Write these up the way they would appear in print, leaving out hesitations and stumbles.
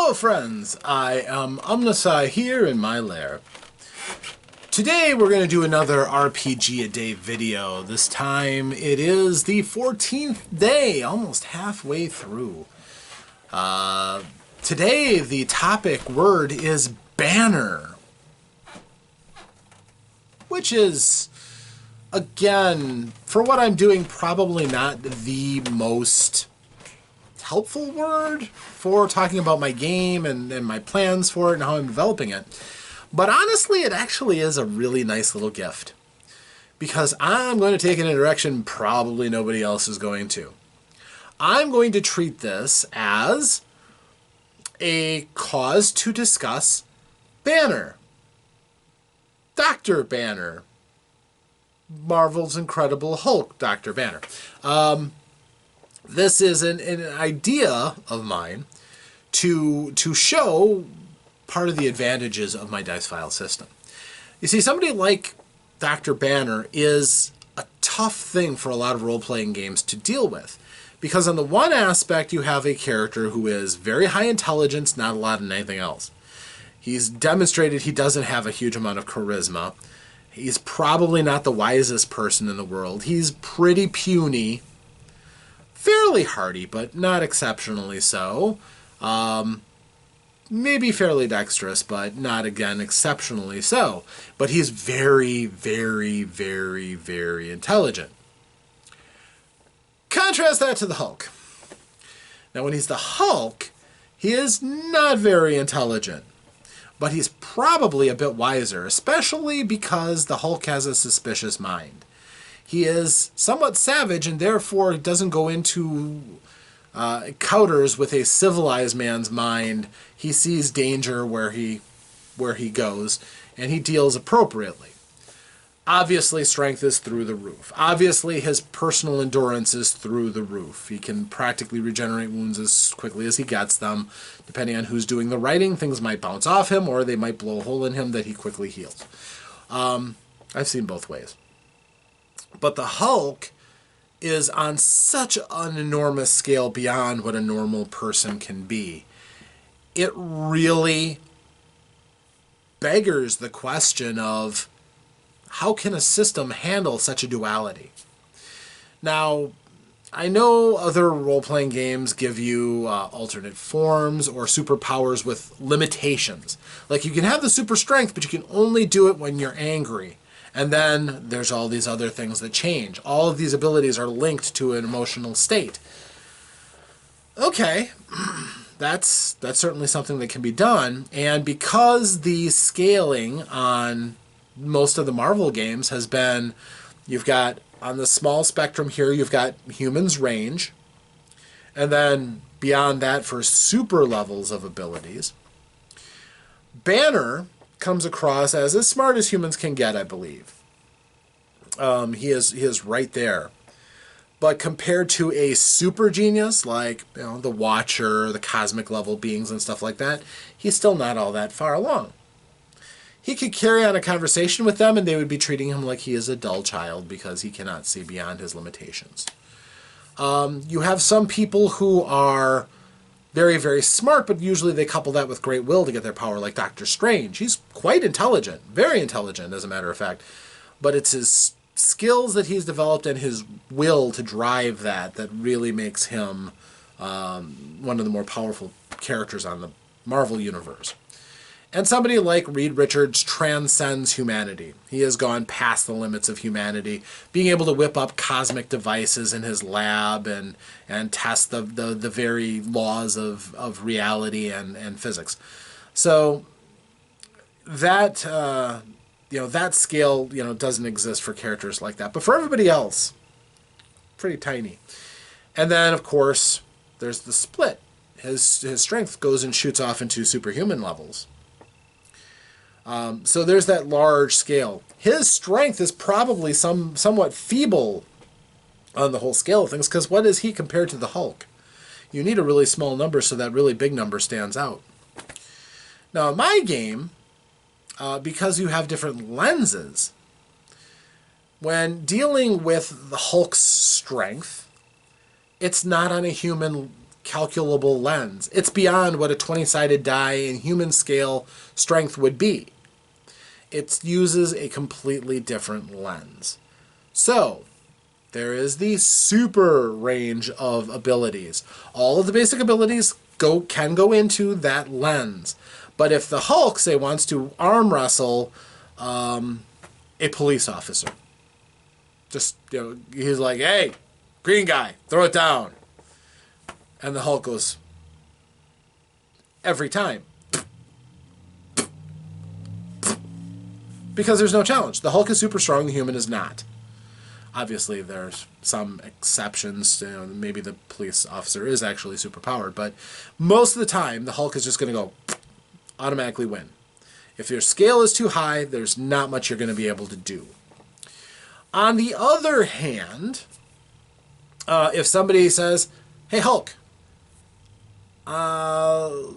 Hello friends, I am OmnusI here in my lair. Today we're going to do another RPGaDay video. This time it is the 14th day, almost halfway through. Today the topic word is banner. Which is, again, for what I'm doing, probably not the most helpful word for talking about my game and my plans for it and how I'm developing it. But honestly, it actually is a really nice little gift. Because I'm going to take it in a direction probably nobody else is going to. I'm going to treat this as a cause to discuss Banner. Dr. Banner. Marvel's Incredible Hulk, Dr. Banner. This is an idea of mine to show part of the advantages of my dice file system. You see, somebody like Dr. Banner is a tough thing for a lot of role-playing games to deal with. Because on the one aspect, you have a character who is very high intelligence, not a lot in anything else. He's demonstrated he doesn't have a huge amount of charisma. He's probably not the wisest person in the world. He's pretty puny. Fairly hardy, but not exceptionally so. Maybe fairly dexterous, but not, again, exceptionally so. But he's very, very, very, very intelligent. Contrast that to the Hulk. Now, when he's the Hulk, he is not very intelligent. But he's probably a bit wiser, especially because the Hulk has a suspicious mind. He is somewhat savage and therefore doesn't go into encounters with a civilized man's mind. He sees danger where he goes, and he deals appropriately. Obviously, strength is through the roof. Obviously, his personal endurance is through the roof. He can practically regenerate wounds as quickly as he gets them. Depending on who's doing the writing, things might bounce off him, or they might blow a hole in him that he quickly heals. I've seen both ways. But the Hulk is on such an enormous scale beyond what a normal person can be. It really beggars the question of how can a system handle such a duality? Now, I know other role-playing games give you alternate forms or superpowers with limitations. Like you can have the super strength, but you can only do it when you're angry. And then there's all these other things that change. All of these abilities are linked to an emotional state. Okay, that's certainly something that can be done. And because the scaling on most of the Marvel games has been, you've got, on the small spectrum here, you've got humans range. And then beyond that for super levels of abilities. Banner comes across as smart as humans can get, I believe. He is right there. But compared to a super genius like the Watcher, the cosmic level beings and stuff like that, he's still not all that far along. He could carry on a conversation with them and they would be treating him like he is a dull child because he cannot see beyond his limitations. You have some people who are very, very smart, but usually they couple that with great will to get their power, like Doctor Strange. He's quite intelligent, very intelligent, as a matter of fact. But it's his skills that he's developed and his will to drive that really makes him one of the more powerful characters on the Marvel Universe. And somebody like Reed Richards transcends humanity. He has gone past the limits of humanity, being able to whip up cosmic devices in his lab and test the very laws of reality and physics. So that that scale doesn't exist for characters like that. But for everybody else, pretty tiny. And then of course there's the split. His strength goes and shoots off into superhuman levels. So there's that large scale. His strength is probably somewhat feeble on the whole scale of things, because what is he compared to the Hulk? You need a really small number so that really big number stands out. Now in my game, because you have different lenses, when dealing with the Hulk's strength, it's not on a human calculable lens. It's beyond what a 20-sided die in human scale strength would be. It uses a completely different lens. So, there is the super range of abilities. All of the basic abilities can go into that lens. But if the Hulk, say, wants to arm wrestle a police officer, just, he's like, hey, green guy, throw it down. And the Hulk goes, every time. Because there's no challenge. The Hulk is super strong, the human is not. Obviously, there's some exceptions. Maybe the police officer is actually super powered, but most of the time, the Hulk is just going to go automatically win. If your scale is too high, there's not much you're going to be able to do. On the other hand, if somebody says, hey, Hulk, I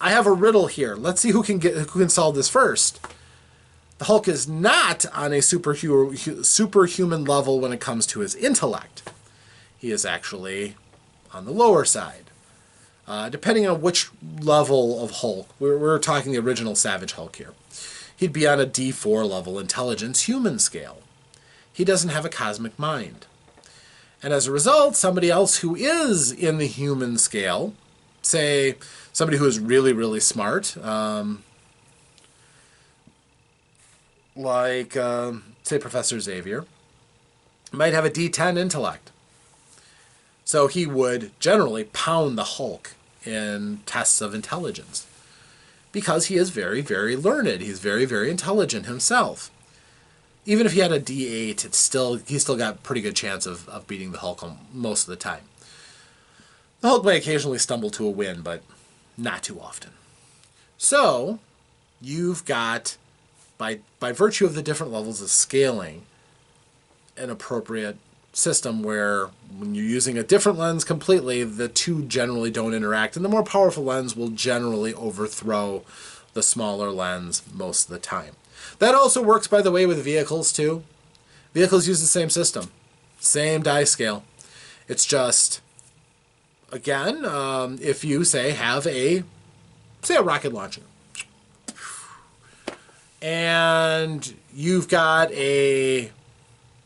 have a riddle here. Let's see who can solve this first. The Hulk is not on a superhuman level when it comes to his intellect. He is actually on the lower side. Depending on which level of Hulk, we're talking the original Savage Hulk here. He'd be on a D4 level intelligence human scale. He doesn't have a cosmic mind. And as a result, somebody else who is in the human scale, say somebody who is really, really smart, like, say, Professor Xavier, might have a D10 intellect. So he would generally pound the Hulk in tests of intelligence because he is very, very learned. He's very, very intelligent himself. Even if he had a D8, he's still got a pretty good chance of beating the Hulk most of the time. The Hulk may occasionally stumble to a win, but not too often. So you've got, by virtue of the different levels of scaling, an appropriate system where when you're using a different lens completely, the two generally don't interact, and the more powerful lens will generally overthrow the smaller lens most of the time. That also works, by the way, with vehicles too. Vehicles use the same system, same die scale. It's just, again, if you have a rocket launcher, and you've got a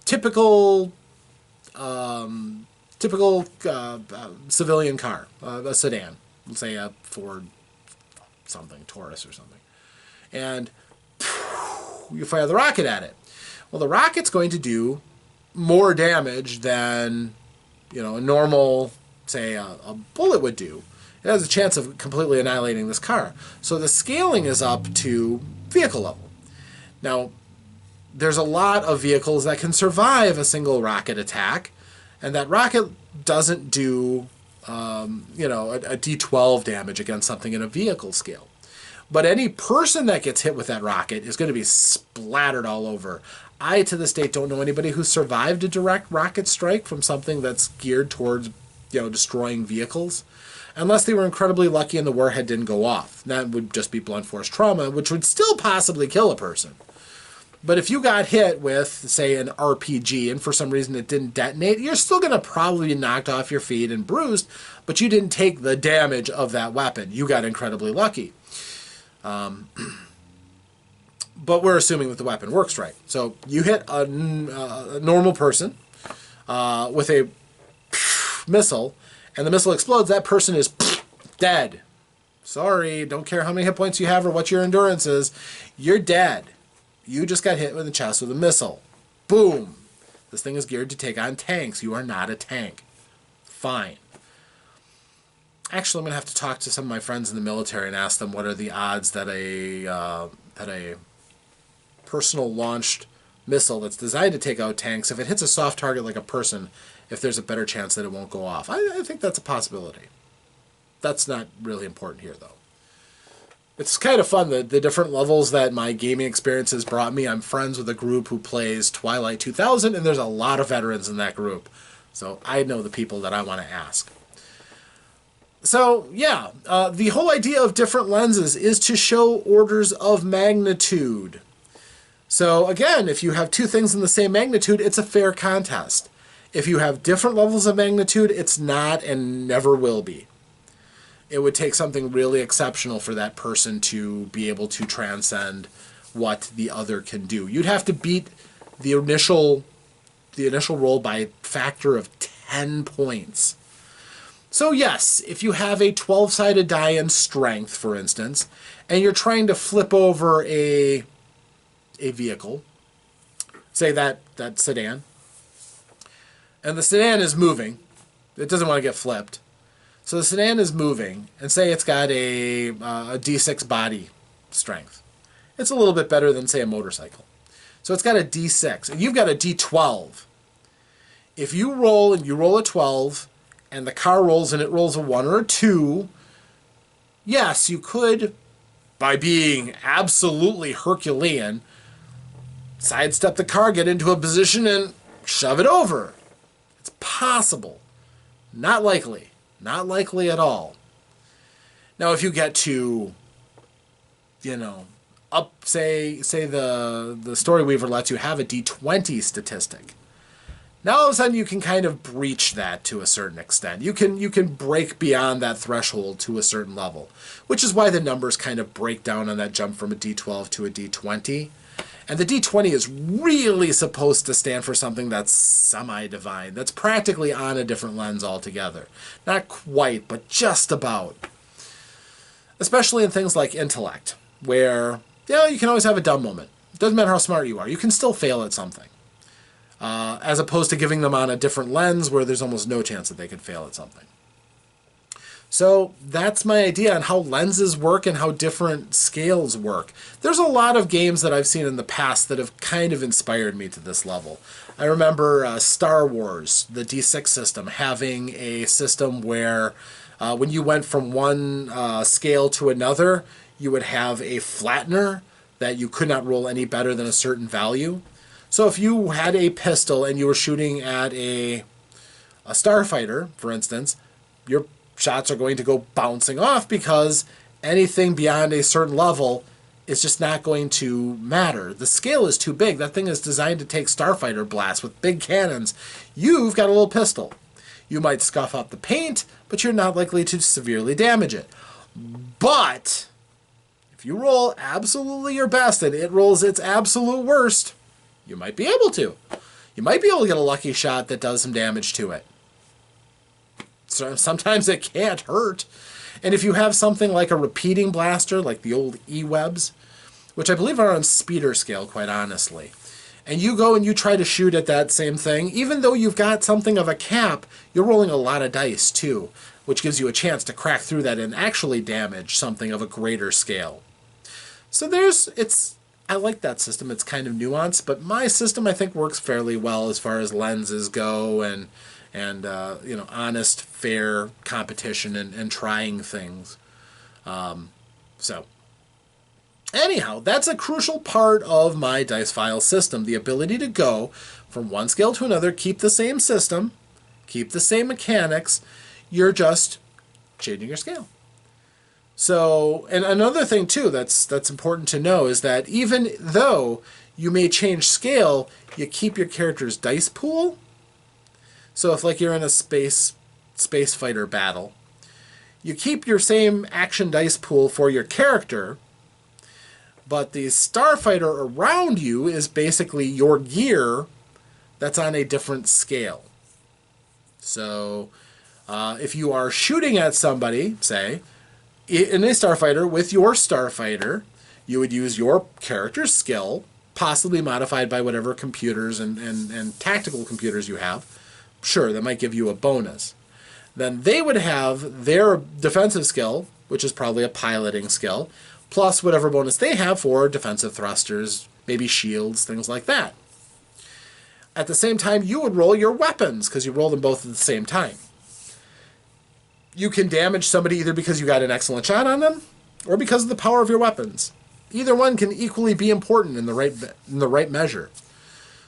typical civilian car, a sedan, let's say a Ford something, Taurus or something, and you fire the rocket at it. Well, the rocket's going to do more damage than a normal, say, a bullet would do. It has a chance of completely annihilating this car. So the scaling is up to vehicle level. Now, there's a lot of vehicles that can survive a single rocket attack, and that rocket doesn't do, a D12 damage against something in a vehicle scale. But any person that gets hit with that rocket is going to be splattered all over. I, to this date, don't know anybody who survived a direct rocket strike from something that's geared towards, destroying vehicles, unless they were incredibly lucky and the warhead didn't go off. That would just be blunt force trauma, which would still possibly kill a person. But if you got hit with, say, an RPG and for some reason it didn't detonate, you're still going to probably be knocked off your feet and bruised, but you didn't take the damage of that weapon. You got incredibly lucky. But we're assuming that the weapon works right. So you hit a normal person with a missile, and the missile explodes, that person is dead. Sorry, don't care how many hit points you have or what your endurance is. You're dead. You just got hit in the chest with a missile. Boom. This thing is geared to take on tanks. You are not a tank. Fine. Actually, I'm going to have to talk to some of my friends in the military and ask them what are the odds that a personal launched missile that's designed to take out tanks, if it hits a soft target like a person, if there's a better chance that it won't go off. I think that's a possibility. That's not really important here, though. It's kind of fun, the different levels that my gaming experience has brought me. I'm friends with a group who plays Twilight 2000, and there's a lot of veterans in that group. So I know the people that I want to ask. So, yeah, the whole idea of different lenses is to show orders of magnitude. So, again, if you have two things in the same magnitude, it's a fair contest. If you have different levels of magnitude, it's not and never will be. it would take something really exceptional for that person to be able to transcend what the other can do. You'd have to beat the initial roll by a factor of 10 points. So yes, if you have a 12-sided die in strength, for instance, and you're trying to flip over a vehicle, say that sedan, and the sedan is moving, it doesn't want to get flipped. So the sedan is moving, and say it's got a D6 body strength. It's a little bit better than, say, a motorcycle. So it's got a D6, and you've got a D12. If you roll and you roll a 12, and the car rolls and it rolls a 1 or a 2, yes, you could, by being absolutely Herculean, sidestep the car, get into a position, and shove it over. It's possible. Not likely. Not likely at all. Now, if you get to, up, say the Story Weaver lets you have a D20 statistic. Now all of a sudden you can kind of breach that to a certain extent. You can break beyond that threshold to a certain level, which is why the numbers kind of break down on that jump from a D12 to a D20. And the D20 is really supposed to stand for something that's semi-divine, that's practically on a different lens altogether. Not quite, but just about. Especially in things like intellect, where you can always have a dumb moment. It doesn't matter how smart you are. You can still fail at something. As opposed to giving them on a different lens where there's almost no chance that they could fail at something. So that's my idea on how lenses work and how different scales work. There's a lot of games that I've seen in the past that have kind of inspired me to this level. I remember Star Wars, the D6 system, having a system where when you went from one scale to another, you would have a flattener that you could not roll any better than a certain value. So if you had a pistol and you were shooting at a starfighter, for instance, your shots are going to go bouncing off because anything beyond a certain level is just not going to matter. The scale is too big. That thing is designed to take starfighter blasts with big cannons. You've got a little pistol. You might scuff up the paint, but you're not likely to severely damage it. But if you roll absolutely your best and it rolls its absolute worst, you might be able to. You might be able to get a lucky shot that does some damage to it. So sometimes it can't hurt. And if you have something like a repeating blaster, like the old E-Webs, which I believe are on speeder scale, quite honestly, and you go and you try to shoot at that same thing, even though you've got something of a cap, you're rolling a lot of dice too, which gives you a chance to crack through that and actually damage something of a greater scale. So I like that system. It's kind of nuanced, but my system I think works fairly well as far as lenses go and honest, fair competition and trying things. So anyhow, that's a crucial part of my dice file system, the ability to go from one scale to another, keep the same system, keep the same mechanics, you're just changing your scale. So, and another thing too that's important to know is that even though you may change scale, you keep your character's dice pool. So if like you're in a space fighter battle, you keep your same action dice pool for your character, but the starfighter around you is basically your gear that's on a different scale. So if you are shooting at somebody, say, in a starfighter with your starfighter, you would use your character's skill, possibly modified by whatever computers and tactical computers you have. Sure, that might give you a bonus. Then they would have their defensive skill, which is probably a piloting skill, plus whatever bonus they have for defensive thrusters, maybe shields, things like that. At the same time, you would roll your weapons, because you roll them both at the same time. You can damage somebody either because you got an excellent shot on them, or because of the power of your weapons. Either one can equally be important in the right measure.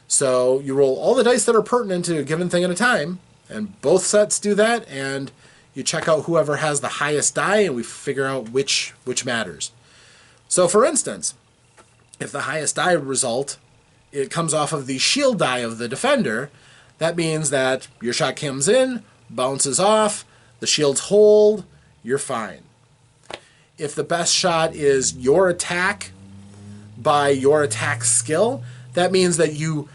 So you roll all the dice that are pertinent to a given thing at a time, and both sets do that, and you check out whoever has the highest die, and we figure out which matters. So for instance, if the highest die result, it comes off of the shield die of the defender, that means that your shot comes in, bounces off, the shields hold, you're fine. If the best shot is your attack by your attack skill, that means that you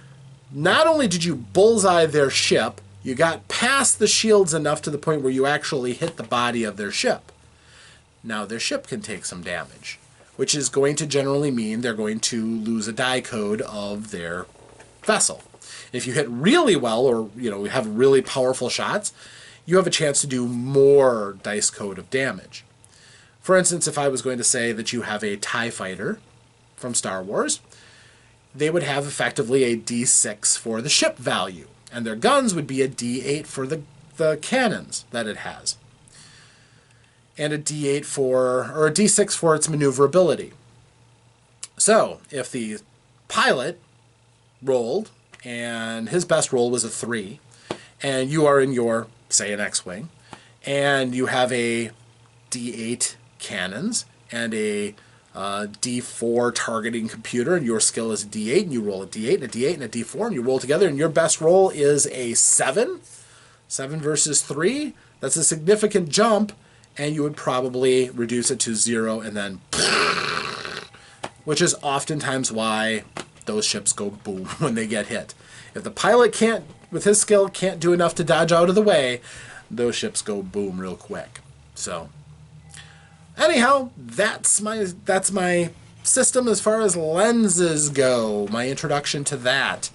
not only did you bullseye their ship, you got past the shields enough to the point where you actually hit the body of their ship. Now their ship can take some damage, which is going to generally mean they're going to lose a die code of their vessel. If you hit really well, or have really powerful shots, you have a chance to do more dice code of damage. For instance, if I was going to say that you have a TIE fighter from Star Wars, they would have effectively a D6 for the ship value, and their guns would be a D8 for the cannons that it has, and a D8 or a D6 for its maneuverability. So if the pilot rolled, and his best roll was a 3, and you are in your, say, an X-Wing, and you have a D8 cannons and a D4 targeting computer, and your skill is a D8, and you roll a D8 and a D8 and a D4, and you roll together, and your best roll is a 7. 7 versus 3, that's a significant jump, and you would probably reduce it to 0 and then, which is oftentimes why those ships go boom when they get hit. If the pilot can't, with his skill, can't do enough to dodge out of the way, those ships go boom real quick. So anyhow, that's my system as far as lenses go, my introduction to that.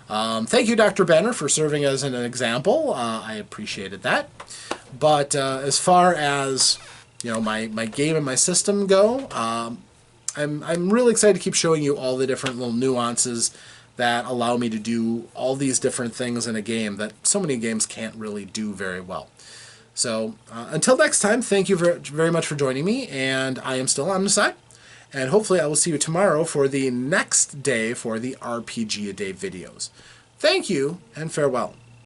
Thank you, Dr. Banner, for serving as an example. I appreciated that. But as far as my game and my system go, I'm really excited to keep showing you all the different little nuances that allow me to do all these different things in a game that so many games can't really do very well. So until next time, thank you very much for joining me, and I am still OmnusI, and hopefully I will see you tomorrow for the next day for the RPGaDay videos. Thank you, and farewell.